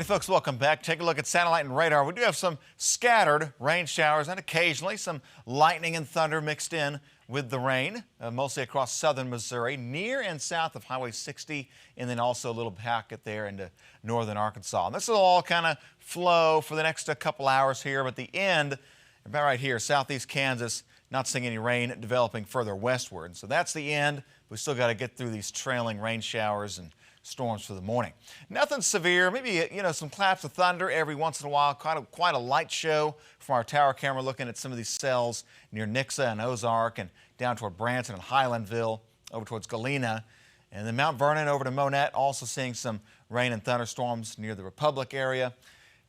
Howdy folks, welcome back. Take a look at satellite and radar. We do have some scattered rain showers and occasionally some lightning and thunder mixed in with the rain, mostly across southern Missouri, near and south of Highway 60, and then also a little packet there into northern Arkansas. And this will all kind of flow for the next couple hours here, but the end, about right here, southeast Kansas, not seeing any rain developing further westward. So that's the end. We still got to get through these trailing rain showers and storms for the morning. Nothing severe, maybe some claps of thunder every once in a while. Quite a light show from our tower camera looking at some of these cells near Nixa and Ozarks and down toward Branson and Highlandville, over towards Galena. And then Mount Vernon over to Monette, also seeing some rain and thunderstorms near the Republic area.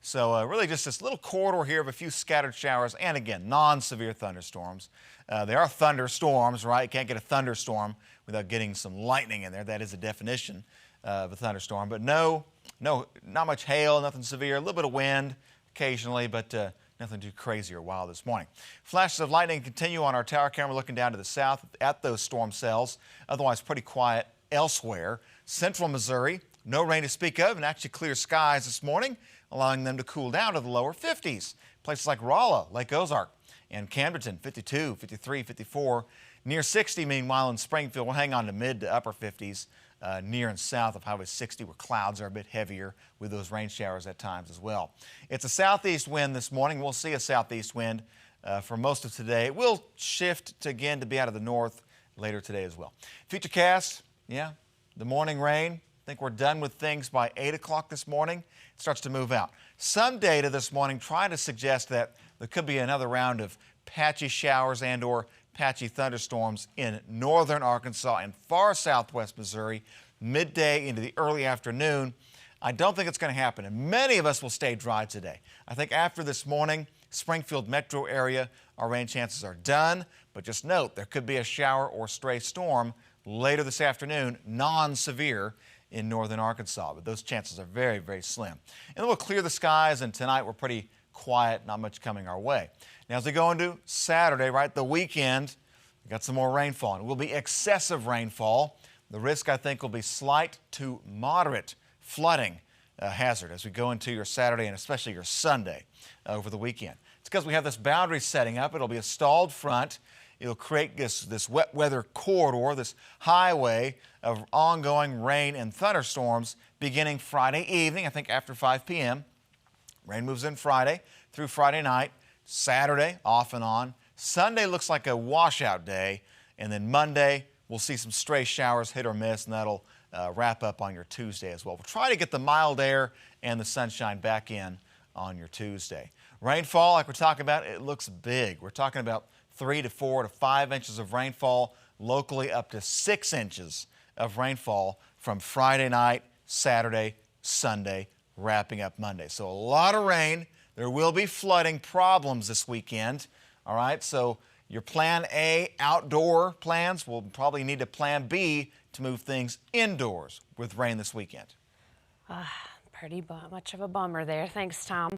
So really just this little corridor here of a few scattered showers and, again, non-severe thunderstorms. They are thunderstorms, right? You can't get a thunderstorm without getting some lightning in there. That is the definition of a thunderstorm. But not much hail, nothing severe. A little bit of wind occasionally, but nothing too crazy or wild this morning. Flashes of lightning continue on our tower camera looking down to the south at those storm cells. Otherwise, pretty quiet elsewhere. Central Missouri, no rain to speak of, and actually clear skies this morning, allowing them to cool down to the lower 50s. Places like Rolla, Lake Ozark, and Camberton, 52, 53, 54. Near 60, meanwhile, in Springfield, we'll hang on to mid to upper 50s. Near and south of Highway 60, where clouds are a bit heavier with those rain showers at times as well. It's a southeast wind this morning. We'll see a southeast wind for most of today. It will shift to be out of the north later today as well. Futurecast, the morning rain. I think we're done with things by 8 o'clock this morning. It starts to move out. Some data this morning trying to suggest that there could be another round of patchy showers and or patchy thunderstorms in northern Arkansas and far southwest Missouri midday into the early afternoon. I don't think it's going to happen, and many of us will stay dry today. I think after this morning, Springfield metro area, our rain chances are done, but just note there could be a shower or stray storm later this afternoon, non-severe in northern Arkansas, but those chances are very, very slim. And then we'll clear the skies, and tonight we're pretty quiet, not much coming our way. Now, as we go into Saturday, right, the weekend, we got some more rainfall. And it will be excessive rainfall. The risk, I think, will be slight to moderate flooding hazard as we go into your Saturday and especially your Sunday over the weekend. It's because we have this boundary setting up. It'll be a stalled front. It'll create this wet weather corridor, this highway of ongoing rain and thunderstorms beginning Friday evening, I think after 5 p.m. Rain moves in Friday through Friday night. Saturday, off and on. Sunday looks like a washout day. And then Monday, we'll see some stray showers, hit or miss, and that'll wrap up on your Tuesday as well. We'll try to get the mild air and the sunshine back in on your Tuesday. Rainfall, like we're talking about, it looks big. We're talking about 3 to 4 to 5 inches of rainfall, locally up to 6 inches of rainfall from Friday night, Saturday, Sunday, wrapping up Monday. So a lot of rain. There will be flooding problems this weekend. All right, so your plan A outdoor plans will probably need a plan B to move things indoors with rain this weekend. Pretty much of a bummer there. Thanks, Tom.